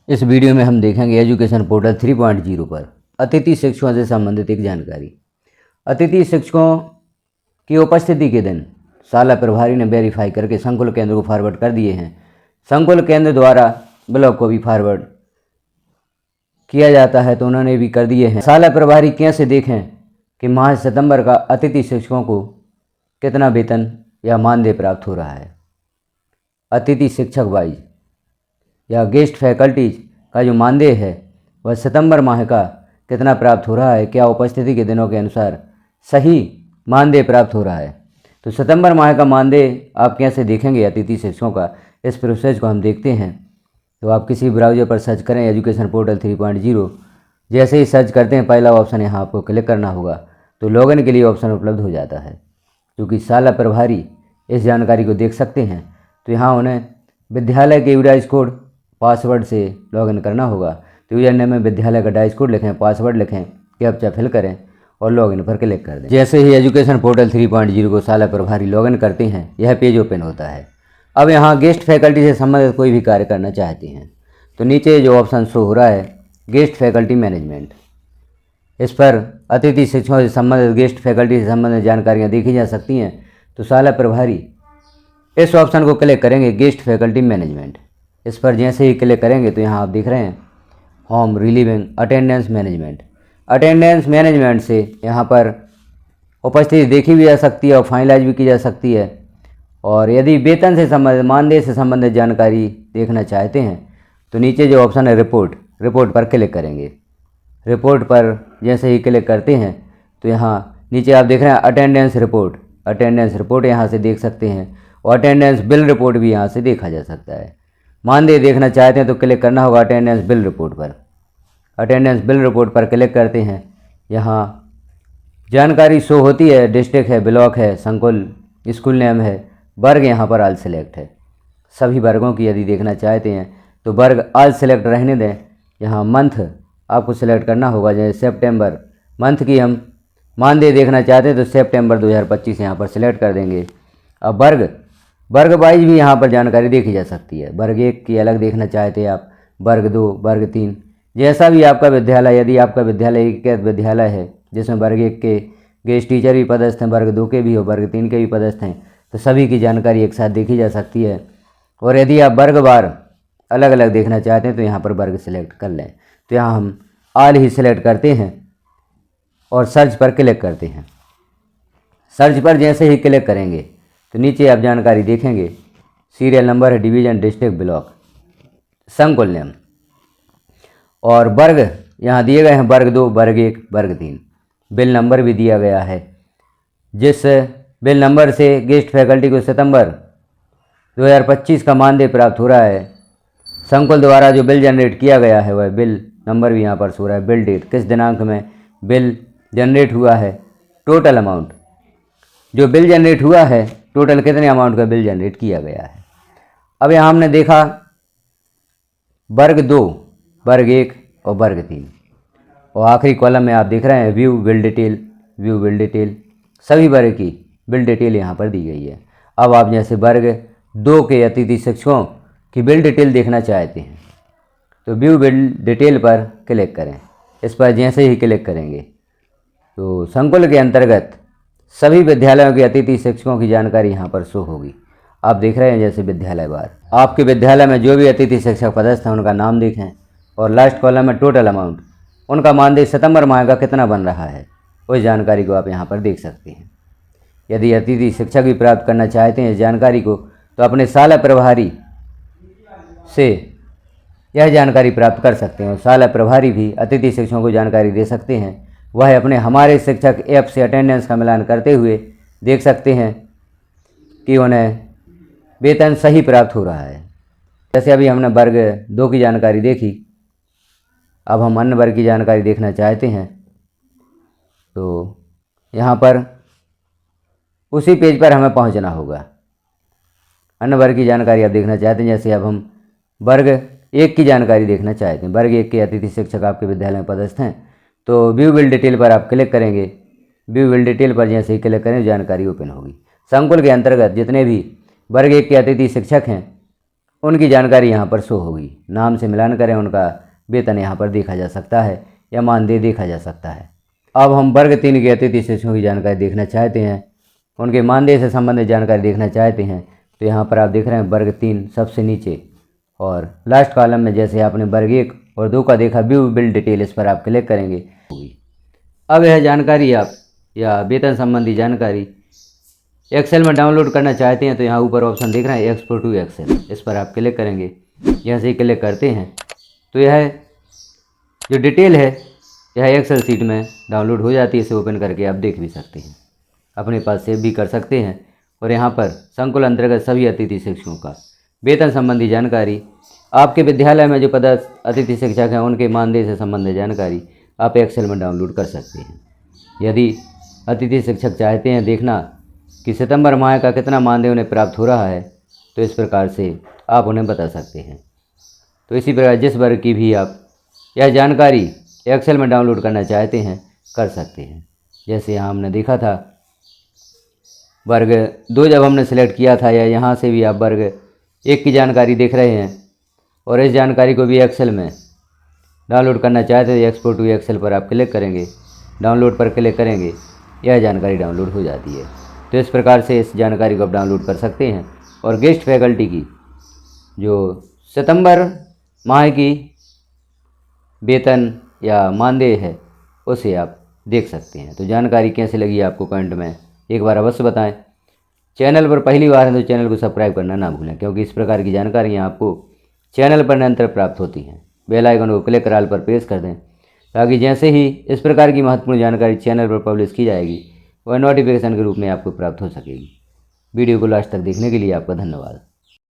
इस वीडियो में हम देखेंगे एजुकेशन पोर्टल 3.0 पर अतिथि शिक्षकों से संबंधित एक जानकारी। अतिथि शिक्षकों की उपस्थिति के दिन शाला प्रभारी ने वेरीफाई करके संकुल केंद्र को फॉरवर्ड कर दिए हैं। संकुल केंद्र द्वारा ब्लॉक को भी फॉरवर्ड किया जाता है तो उन्होंने भी कर दिए हैं। शाला प्रभारी कैसे देखें कि माह सितंबर का अतिथि शिक्षकों को कितना वेतन या मानदेय प्राप्त हो रहा है। अतिथि शिक्षक वाइज या गेस्ट फैकल्टीज का जो मानदेय है वह सितंबर माह का कितना प्राप्त हो रहा है, क्या उपस्थिति के दिनों के अनुसार सही मानदेय प्राप्त हो रहा है। तो सितंबर माह का मानदेय आप कैसे देखेंगे अतिथि शिक्षकों का, इस प्रोसेस को हम देखते हैं। तो आप किसी ब्राउज़र पर सर्च करें एजुकेशन पोर्टल 3.0। जैसे ही सर्च करते हैं पहला ऑप्शन यहाँ आपको क्लिक करना होगा तो लॉगिन के लिए ऑप्शन उपलब्ध हो जाता है, क्योंकि शाला प्रभारी इस जानकारी को देख सकते हैं। तो यहाँ उन्हें विद्यालय के यूडाइस कोड पासवर्ड से लॉगिन करना होगा। तो यूजर नेम में विद्यालय का डाइस कोड लिखें, पासवर्ड लिखें, कैप्चा फिल करें और लॉगिन पर क्लिक कर दें। जैसे ही एजुकेशन पोर्टल 3.0 को शाला प्रभारी लॉगिन करते हैं यह पेज ओपन होता है। अब यहाँ गेस्ट फैकल्टी से संबंधित कोई भी कार्य करना चाहते हैं तो नीचे जो ऑप्शन शो हो रहा है गेस्ट फैकल्टी मैनेजमेंट, इस पर अतिथि शिक्षकों से संबंधित गेस्ट फैकल्टी से संबंधित जानकारियाँ देखी जा सकती हैं। तो शाला प्रभारी इस ऑप्शन को क्लिक करेंगे गेस्ट फैकल्टी मैनेजमेंट। इस पर जैसे ही क्लिक करेंगे तो यहाँ आप देख रहे हैं home relieving attendance management. Attendance management से यहाँ पर उपस्थिति देखी भी जा सकती है और फाइनलाइज भी की जा सकती है। और यदि वेतन से संबंधित मानदेय से संबंधित जानकारी देखना चाहते हैं तो नीचे जो ऑप्शन है रिपोर्ट पर क्लिक करेंगे। रिपोर्ट पर जैसे ही क्लिक करते हैं तो यहाँ नीचे आप देख रहे हैं अटेंडेंस रिपोर्ट यहाँ से देख सकते हैं और अटेंडेंस बिल रिपोर्ट भी यहाँ से देखा जा सकता है। मानदेय देखना चाहते हैं तो क्लिक करना होगा अटेंडेंस बिल रिपोर्ट पर। अटेंडेंस बिल रिपोर्ट पर क्लिक करते हैं, यहाँ जानकारी शो होती है, डिस्ट्रिक्ट है, ब्लॉक है, संकुल, स्कूल नेम है, वर्ग यहाँ पर ऑल सेलेक्ट है। सभी वर्गों की यदि देखना चाहते हैं तो वर्ग ऑल सेलेक्ट रहने दें। यहाँ मंथ आपको सेलेक्ट करना होगा, जैसे सितंबर मंथ की हम मानदेय देखना चाहते हैं तो सितंबर 2025 यहाँ पर सिलेक्ट कर देंगे। अब वर्ग वाइज भी यहाँ पर जानकारी देखी जा सकती है। वर्ग 1 की अलग देखना चाहते हैं आप, वर्ग 2, वर्ग 3, जैसा भी आपका विद्यालय, यदि आपका विद्यालय एक विद्यालय है जिसमें वर्ग 1 के गेस्ट टीचर भी पदस्थ हैं, वर्ग 2 के भी हो, वर्ग 3 के भी पदस्थ हैं, तो सभी की जानकारी एक साथ देखी जा सकती है। और यदि आप वर्गवार अलग अलग देखना चाहते हैं तो यहाँ पर वर्ग सेलेक्ट कर लें। तो यहाँ हम ऑल ही सिलेक्ट करते हैं और सर्च पर क्लिक करते हैं। सर्च पर जैसे ही क्लिक करेंगे तो नीचे आप जानकारी देखेंगे, सीरियल नंबर है, डिवीज़न, डिस्ट्रिक्ट, ब्लॉक, संकुल नेम और वर्ग यहाँ दिए गए हैं, वर्ग 2, वर्ग 1, वर्ग 3। बिल नंबर भी दिया गया है, जिस बिल नंबर से गेस्ट फैकल्टी को सितंबर 2025 का मानदेय प्राप्त हो रहा है। संकुल द्वारा जो बिल जनरेट किया गया है वह बिल नंबर भी यहाँ पर शो रहा है। बिल डेट, किस दिनांक में बिल जनरेट हुआ है, टोटल अमाउंट जो बिल जनरेट हुआ है, टोटल कितने अमाउंट का बिल जनरेट किया गया है। अब यहाँ हमने देखा वर्ग 2, वर्ग 1 और वर्ग 3 और आखिरी कॉलम में आप देख रहे हैं व्यू बिल डिटेल, सभी वर्ग की बिल डिटेल यहाँ पर दी गई है। अब आप जैसे वर्ग 2 के अतिथि शिक्षकों की बिल डिटेल देखना चाहते हैं तो व्यू बिल डिटेल पर क्लिक करें। इस पर जैसे ही क्लिक करेंगे तो संकुल के अंतर्गत सभी विद्यालयों के अतिथि शिक्षकों की जानकारी यहाँ पर शो होगी। आप देख रहे हैं जैसे विद्यालयवार, आपके विद्यालय में जो भी अतिथि शिक्षक पदस्थ हैं उनका नाम देखें और लास्ट कॉलम में टोटल अमाउंट, उनका मानदेय सितंबर माह का कितना बन रहा है, उस जानकारी को आप यहाँ पर देख सकते हैं। यदि अतिथि शिक्षक भी प्राप्त करना चाहते हैं इस जानकारी को तो अपने शाला प्रभारी से यह जानकारी प्राप्त कर सकते हैं। शाला प्रभारी भी अतिथि शिक्षकों को जानकारी दे सकते हैं। वह अपने हमारे शिक्षक ऐप से अटेंडेंस का मिलान करते हुए देख सकते हैं कि उन्हें वेतन सही प्राप्त हो रहा है। जैसे अभी हमने वर्ग 2 की जानकारी देखी, अब हम अन्य वर्ग की जानकारी देखना चाहते हैं तो यहाँ पर उसी पेज पर हमें पहुँचना होगा। अन्य वर्ग की जानकारी आप देखना चाहते हैं, जैसे अब हम वर्ग 1 की जानकारी देखना चाहते हैं। वर्ग 1 के अतिथि शिक्षक आपके विद्यालय में पदस्थ हैं तो व्यू बिल डिटेल पर आप क्लिक करेंगे। व्यू बिल डिटेल पर जैसे ही क्लिक करें जानकारी ओपन होगी। संकुल के अंतर्गत जितने भी वर्ग 1 के अतिथि शिक्षक हैं उनकी जानकारी यहाँ पर शो होगी। नाम से मिलान करें, उनका वेतन यहाँ पर देखा जा सकता है या मानदेय देखा जा सकता है। अब हम वर्ग 3 के अतिथि शिक्षकों की जानकारी देखना चाहते हैं, उनके मानदेय से संबंधित जानकारी देखना चाहते हैं। तो यहाँ पर आप देख रहे हैं वर्ग 3 सबसे नीचे और लास्ट कॉलम में जैसे आपने वर्ग 1 और 2 का देखा व्यू बिल डिटेल, इस पर आप क्लिक करेंगे। अब यह जानकारी आप या वेतन संबंधी जानकारी एक्सेल में डाउनलोड करना चाहते हैं तो यहाँ ऊपर ऑप्शन दिख रहा है एक्सपोर्ट टू एक्सेल, इस पर आप क्लिक करेंगे। जैसे ही क्लिक करते हैं तो यह जो डिटेल है यह एक्सेल सीट में डाउनलोड हो जाती है। इसे ओपन करके आप देख भी सकते हैं, अपने पास सेव भी कर सकते हैं। और यहाँ पर संकुल अंतर्गत सभी अतिथि शिक्षकों का वेतन संबंधी जानकारी, आपके विद्यालय में जो पदस्थ अतिथि शिक्षक हैं उनके मानदेय से संबंधित जानकारी आप एक्सेल में डाउनलोड कर सकते हैं। यदि अतिथि शिक्षक चाहते हैं देखना कि सितंबर माह का कितना मानदेय उन्हें प्राप्त हो रहा है तो इस प्रकार से आप उन्हें बता सकते हैं। तो इसी प्रकार जिस वर्ग की भी आप यह जानकारी एक्सेल में डाउनलोड करना चाहते हैं कर सकते हैं। जैसे यहाँ हमने देखा था वर्ग 2 जब हमने सेलेक्ट किया था, या यहाँ से भी आप वर्ग 1 की जानकारी देख रहे हैं और इस जानकारी को भी एक्सेल में डाउनलोड करना चाहते हैं। एक्सपोर्ट टू एक्सेल पर आप क्लिक करेंगे, डाउनलोड पर क्लिक करेंगे, यह जानकारी डाउनलोड हो जाती है। तो इस प्रकार से इस जानकारी को आप डाउनलोड कर सकते हैं। और गेस्ट फैकल्टी की जो सितंबर माह की वेतन या मानदेय है उसे आप देख सकते हैं। तो जानकारी कैसे लगी आपको कमेंट में एक बार अवश्य बताएं। चैनल पर पहली बार है तो चैनल को सब्सक्राइब करना ना भूलें, क्योंकि इस प्रकार की जानकारियाँ आपको चैनल पर निरंतर प्राप्त होती हैं। बेल आइकन को क्लिक कर ऑल पर प्रेस कर दें, ताकि जैसे ही इस प्रकार की महत्वपूर्ण जानकारी चैनल पर पब्लिश की जाएगी वह नोटिफिकेशन के रूप में आपको प्राप्त हो सकेगी। वीडियो को लास्ट तक देखने के लिए आपका धन्यवाद।